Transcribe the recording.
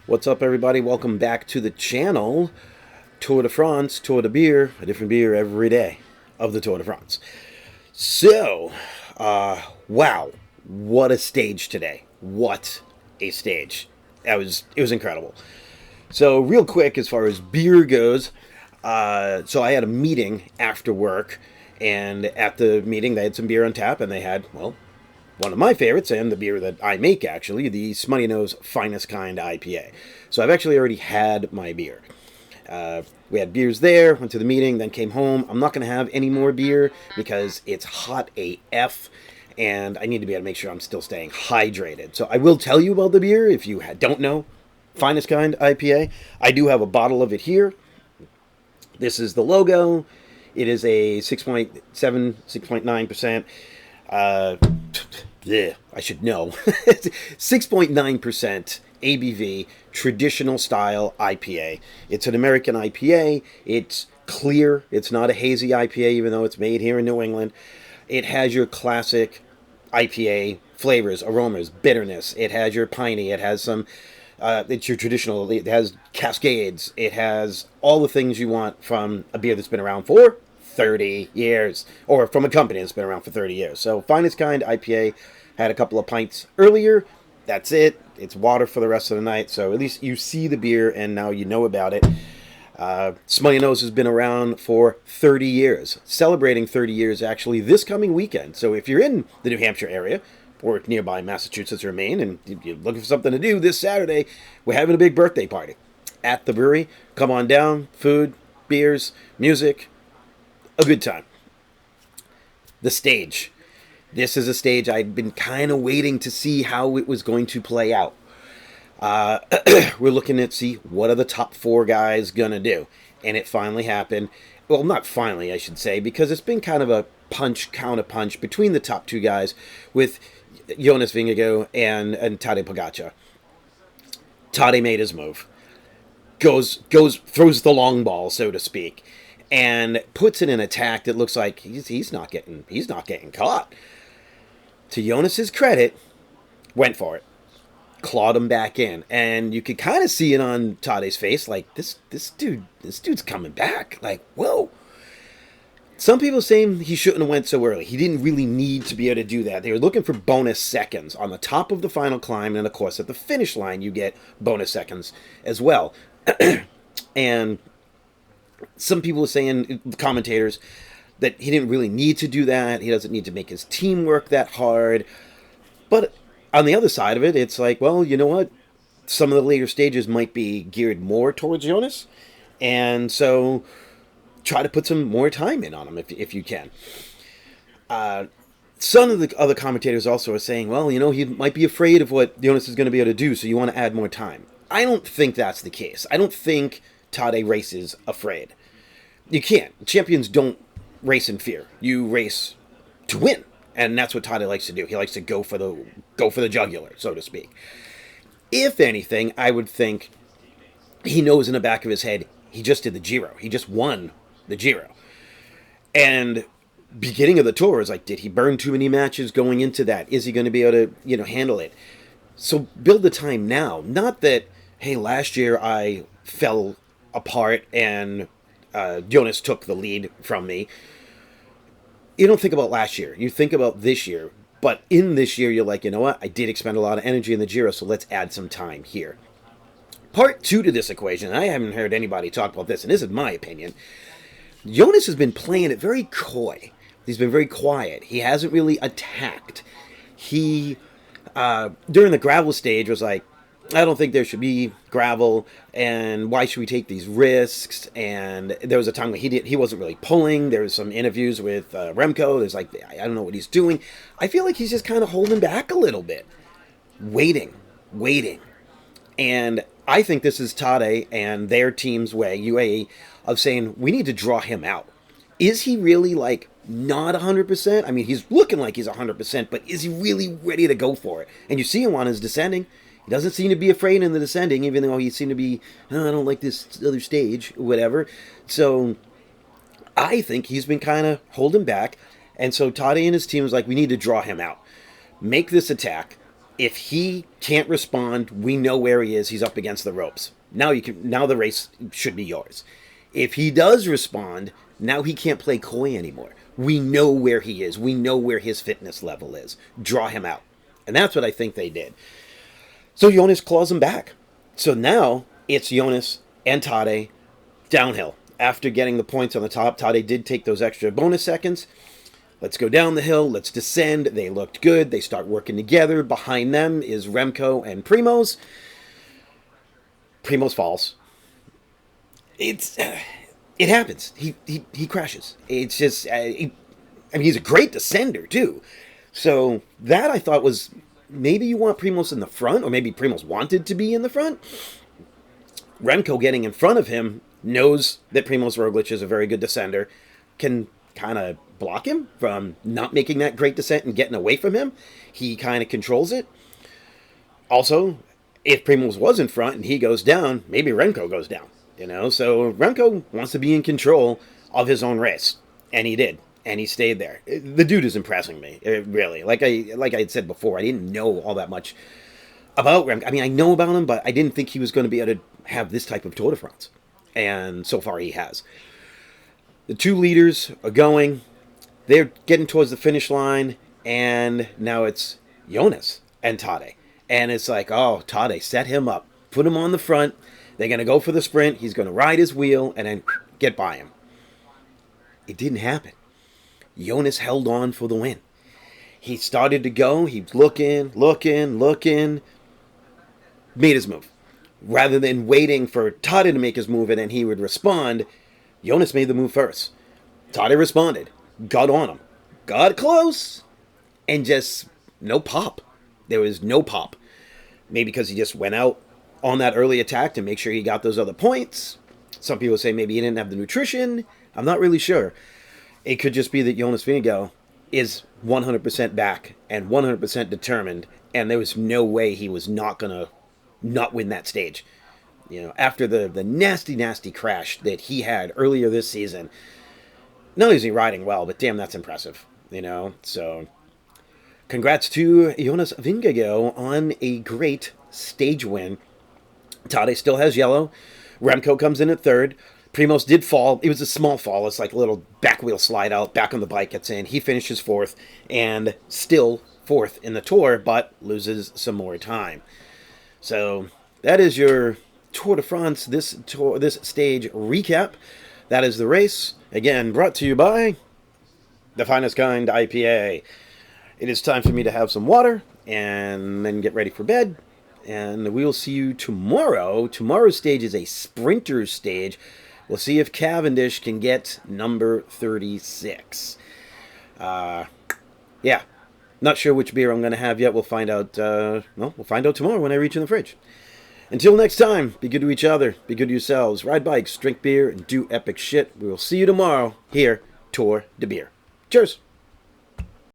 What's up, everybody? Welcome back to the channel. Tour de France, Tour de Beer, a different beer every day of the Tour de France. So, wow, what a stage today. What a stage. It was incredible. So, real quick, as far as beer goes, so I had a meeting after work, and at the meeting, they had some beer on tap, and they had, well, one of my favorites, and the beer that I make, actually, the Smuttynose Finestkind IPA. So I've actually already had my beer. We had beers there, went to the meeting, then came home. I'm not going to have any more beer because it's hot AF, and I need to be able to make sure I'm still staying hydrated. So I will tell you about the beer if you don't know. Finestkind IPA. I do have a bottle of it here. This is the logo. It is a 6.7, 6.9%. Yeah, I should know. 6.9% ABV, traditional style IPA. It's an American IPA. It's clear. It's not a hazy IPA, even though it's made here in New England. It has your classic IPA flavors, aromas, bitterness. It has your piney. It has some, it's your traditional, it has cascades. It has all the things you want from a beer that's been around for 30 years, or from a company that's been around for 30 years. So Finestkind IPA, had a couple of pints earlier. That's it. It's water for the rest of the night. So at least you see the beer and now you know about it. Smuttynose has been around for 30 years, celebrating 30 years actually this coming weekend. So if you're in the New Hampshire area or nearby Massachusetts or Maine and you're looking for something to do this Saturday, we're having a big birthday party at the brewery. Come on down. Food, beers, music, a good time. The stage. This is a stage I'd been kind of waiting to see how it was going to play out. We're looking to see what are the top four guys going to do. And it finally happened. Well, not finally, I should say, because it's been kind of a counter-punch between the top two guys with Jonas and Tadej Pogacar. Tadej made his move. Throws the long ball, so to speak, and puts it in attack that looks like he's not getting caught. To Jonas's credit, went for it, clawed him back in, and you could kind of see it on Tadej's face, like this dude's coming back. Like, whoa. Some people saying he shouldn't have went so early. He didn't really need to be able to do that. They were looking for bonus seconds on the top of the final climb, and of course at the finish line you get bonus seconds as well. And some people were saying, commentators, that he didn't really need to do that. He doesn't need to make his team work that hard. But on the other side of it, it's like, well, you know what? Some of the later stages might be geared more towards Jonas. And so try to put some more time in on him if you can. Some of the other commentators also are saying, well, you know, he might be afraid of what Jonas is going to be able to do, so you want to add more time. I don't think that's the case. I don't think Tadej races afraid. You can't. Champions don't race in fear. You race to win, and that's what Tadej likes to do. He likes to go for the jugular, so to speak. If anything, I would think he knows in the back of his head he just did the Giro. He just won the Giro, and beginning of the tour is like, did he burn too many matches going into that? Is he going to be able to handle it? So build the time now. Not that, hey, last year I fell apart and Jonas took the lead from me. You don't think about last year. You think about this year. But in this year, you're like, you know what? I did expend a lot of energy in the Giro, so let's add some time here. Part two to this equation, and I haven't heard anybody talk about this, and this is my opinion. Jonas has been playing it very coy. He's been very quiet. He hasn't really attacked. He, during the gravel stage, was like, I don't think there should be gravel, and why should we take these risks? And there was a time when he wasn't really pulling. There was some interviews with Remco. There's like, I don't know what he's doing. I feel like he's just kind of holding back a little bit. Waiting. And I think this is Tadej and their team's way, UAE, of saying, we need to draw him out. Is he really, like, not 100%? I mean, he's looking like he's 100%, but is he really ready to go for it? And you see him on his descending. He doesn't seem to be afraid in the descending, even though he seemed to be, oh, I don't like this other stage, whatever. So I think he's been kind of holding back. And so Tadej and his team was like, we need to draw him out. Make this attack. If he can't respond, we know where he is. He's up against the ropes. Now the race should be yours. If he does respond, now he can't play coy anymore. We know where he is. We know where his fitness level is. Draw him out. And that's what I think they did. So Jonas claws him back. So now it's Jonas and Tadej downhill. After getting the points on the top, Tadej did take those extra bonus seconds. Let's go down the hill. Let's descend. They looked good. They start working together. Behind them is Remco and Primoz. Primoz falls. It happens. He crashes. It's just, he's a great descender too. So that I thought was, maybe you want Primoz in the front, or maybe Primoz wanted to be in the front. Remco getting in front of him knows that Primoz Roglic is a very good descender, can kind of block him from not making that great descent and getting away from him. He kind of controls it. Also, if Primoz was in front and he goes down, maybe Remco goes down. So Remco wants to be in control of his own race, and he did, and he stayed there. The dude is impressing me, really. Like I had said before, I didn't know all that much about Remco. I mean, I know about him, but I didn't think he was going to be able to have this type of Tour de France, and so far he has. The two leaders are going. They're getting towards the finish line, and now it's Jonas and Tadej. And it's like, oh, Tadej, set him up. Put him on the front. They're going to go for the sprint. He's going to ride his wheel and then get by him. It didn't happen. Jonas held on for the win. He started to go. He's looking, made his move. Rather than waiting for Tadej to make his move and then he would respond, Jonas made the move first. Tadej responded, got on him, got close, and just no pop. There was no pop. Maybe because he just went out on that early attack to make sure he got those other points. Some people say maybe he didn't have the nutrition. I'm not really sure. It could just be that Jonas Vingegaard is 100% back and 100% determined, and there was no way he was not going to not win that stage. After the nasty crash that he had earlier this season, not only is he riding well, but damn, that's impressive. So congrats to Jonas Vingegaard on a great stage win. Tadej still has yellow. Remco comes in at third. Primoz did fall. It was a small fall. It's like a little back wheel slide out. Back on the bike gets in. He finishes fourth and still fourth in the Tour, but loses some more time. So that is your Tour de France, this stage recap. That is the race. Again, brought to you by the Finestkind IPA. It is time for me to have some water and then get ready for bed. And we will see you tomorrow. Tomorrow's stage is a sprinter stage. We'll see if Cavendish can get number 36. Yeah. Not sure which beer I'm going to have yet. We'll find out. We'll find out tomorrow when I reach in the fridge. Until next time, be good to each other. Be good to yourselves. Ride bikes, drink beer, and do epic shit. We will see you tomorrow here, Tour de Beer. Cheers.